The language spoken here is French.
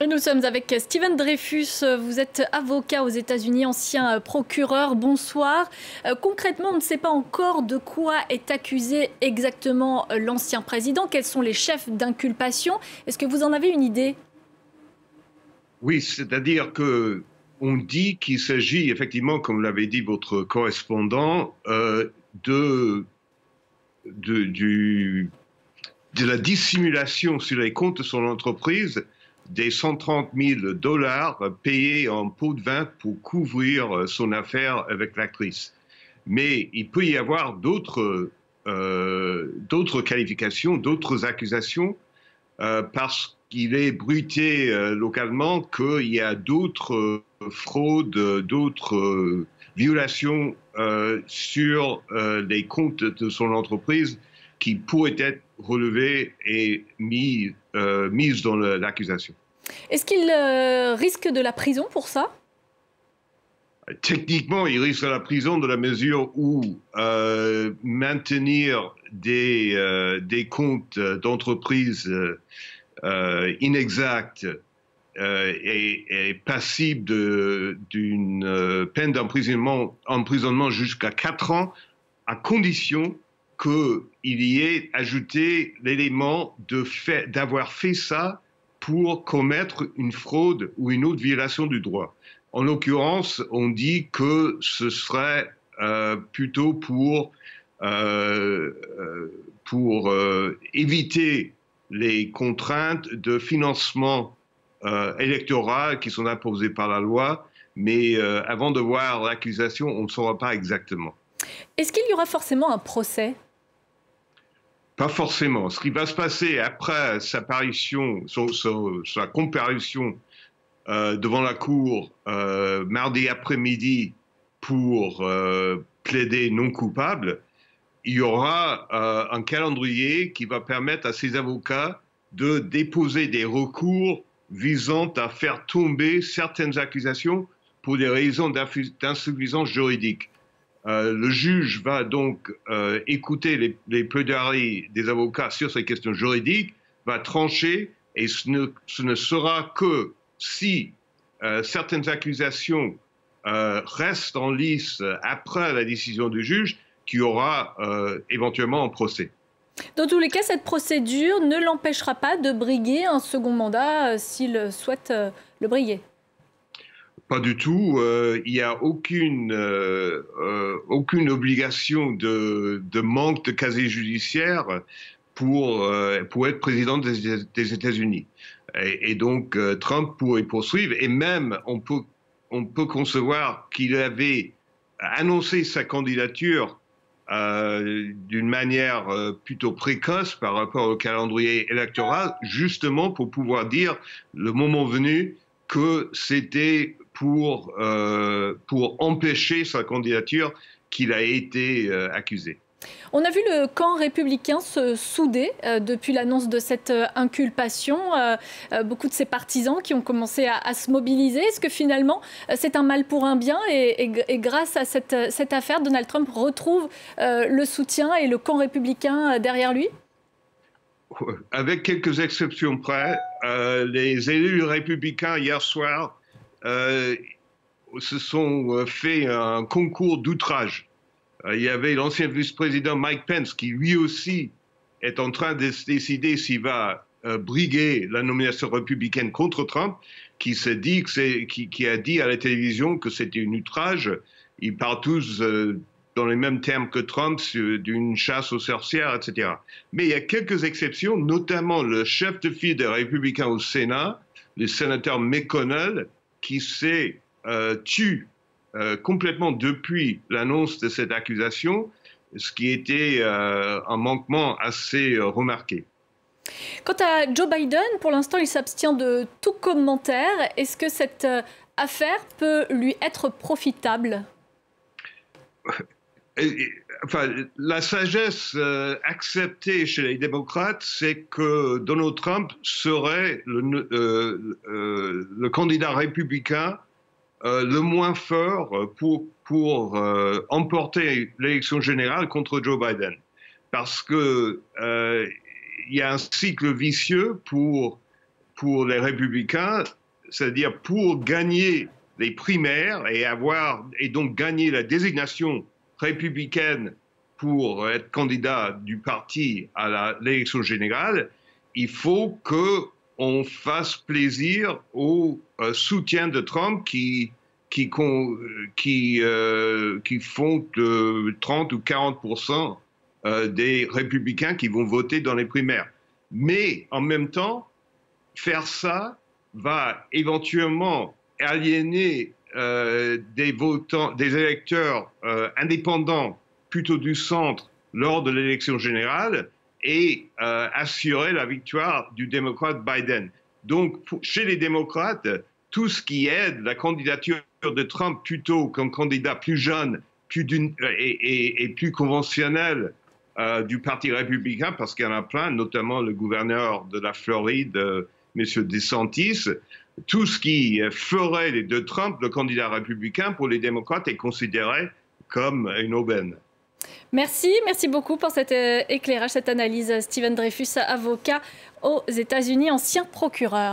Et nous sommes avec Steven Dreyfus. Vous êtes avocat aux États-Unis, ancien procureur. Bonsoir. Concrètement, on ne sait pas encore de quoi est accusé exactement l'ancien président. Quels sont les chefs d'inculpation? Est-ce que vous en avez une idée? Oui, c'est-à-dire que on dit qu'il s'agit effectivement, comme l'avait dit votre correspondant, de, du- de la dissimulation sur les comptes de son entreprise des 130 000 dollars payés en pot de vin pour couvrir son affaire avec l'actrice. Mais il peut y avoir d'autres qualifications, d'autres accusations parce qu'il est bruité localement qu'il y a d'autres fraudes, d'autres violations sur les comptes de son entreprise qui pourraient être relevées et mises dans l'accusation. Est-ce qu'il risque de la prison pour ça? Techniquement, il risque la prison dans la mesure où maintenir des comptes d'entreprise inexacts est passible d'une peine d'emprisonnement jusqu'à 4 ans, à condition qu'il y ait ajouté l'élément d'avoir fait ça pour commettre une fraude ou une autre violation du droit. En l'occurrence, on dit que ce serait plutôt éviter les contraintes de financement électoral qui sont imposées par la loi, mais avant de voir l'accusation, on ne saura pas exactement. Est-ce qu'il y aura forcément un procès? Pas forcément. Ce qui va se passer après sa parution, sa comparution devant la Cour mardi après-midi pour plaider non coupable, il y aura un calendrier qui va permettre à ses avocats de déposer des recours visant à faire tomber certaines accusations pour des raisons d'insuffisance juridique. Le juge va donc écouter les plaidoiries des avocats sur ces questions juridiques, va trancher, et ce ne sera que si certaines accusations restent en lice après la décision du juge qu'il y aura éventuellement un procès. Dans tous les cas, cette procédure ne l'empêchera pas de briguer un second mandat s'il souhaite le briguer. Pas du tout. Il n'y a aucune obligation de manque de casier judiciaire pour être président des États-Unis. Et donc, Trump pourrait poursuivre. Et même, on peut concevoir qu'il avait annoncé sa candidature d'une manière plutôt précoce par rapport au calendrier électoral, justement pour pouvoir dire, le moment venu, que c'était pour empêcher sa candidature qu'il a été accusé. On a vu le camp républicain se souder depuis l'annonce de cette inculpation. Beaucoup de ses partisans qui ont commencé à se mobiliser. Est-ce que finalement, c'est un mal pour un bien et grâce à cette affaire, Donald Trump retrouve le soutien et le camp républicain derrière lui? Avec quelques exceptions près, les élus républicains hier soir se sont fait un concours d'outrage. Il y avait l'ancien vice-président Mike Pence qui lui aussi est en train de se décider s'il va briguer la nomination républicaine contre Trump, qui a dit à la télévision que c'était un outrage. Ils parlent tous dans les mêmes termes que Trump d'une chasse aux sorcières, etc. Mais il y a quelques exceptions, notamment le chef de file des républicains au Sénat, le sénateur McConnell, qui s'est tué complètement depuis l'annonce de cette accusation, ce qui était un manquement assez remarqué. Quant à Joe Biden, pour l'instant, il s'abstient de tout commentaire. Est-ce que cette affaire peut lui être profitable? Enfin, la sagesse acceptée chez les démocrates, c'est que Donald Trump serait le candidat républicain le moins fort pour emporter l'élection générale contre Joe Biden. Parce que il y a un cycle vicieux pour pour les républicains, c'est-à-dire pour gagner les primaires et donc gagner la désignation républicaine pour être candidat du parti à l'élection générale, il faut qu'on fasse plaisir au soutien de Trump qui font de 30 ou 40% des républicains qui vont voter dans les primaires. Mais en même temps, faire ça va éventuellement aliéner des votants, des électeurs indépendants plutôt du centre lors de l'élection générale et assurer la victoire du démocrate Biden. Donc, chez les démocrates, tout ce qui aide la candidature de Trump plutôt comme candidat plus jeune et plus conventionnel du Parti républicain, parce qu'il y en a plein, notamment le gouverneur de la Floride, M. DeSantis, tout ce qui ferait de Trump le candidat républicain pour les démocrates est considéré comme une aubaine. Merci beaucoup pour cet éclairage, cette analyse. Steven Dreyfus, avocat aux États-Unis, ancien procureur.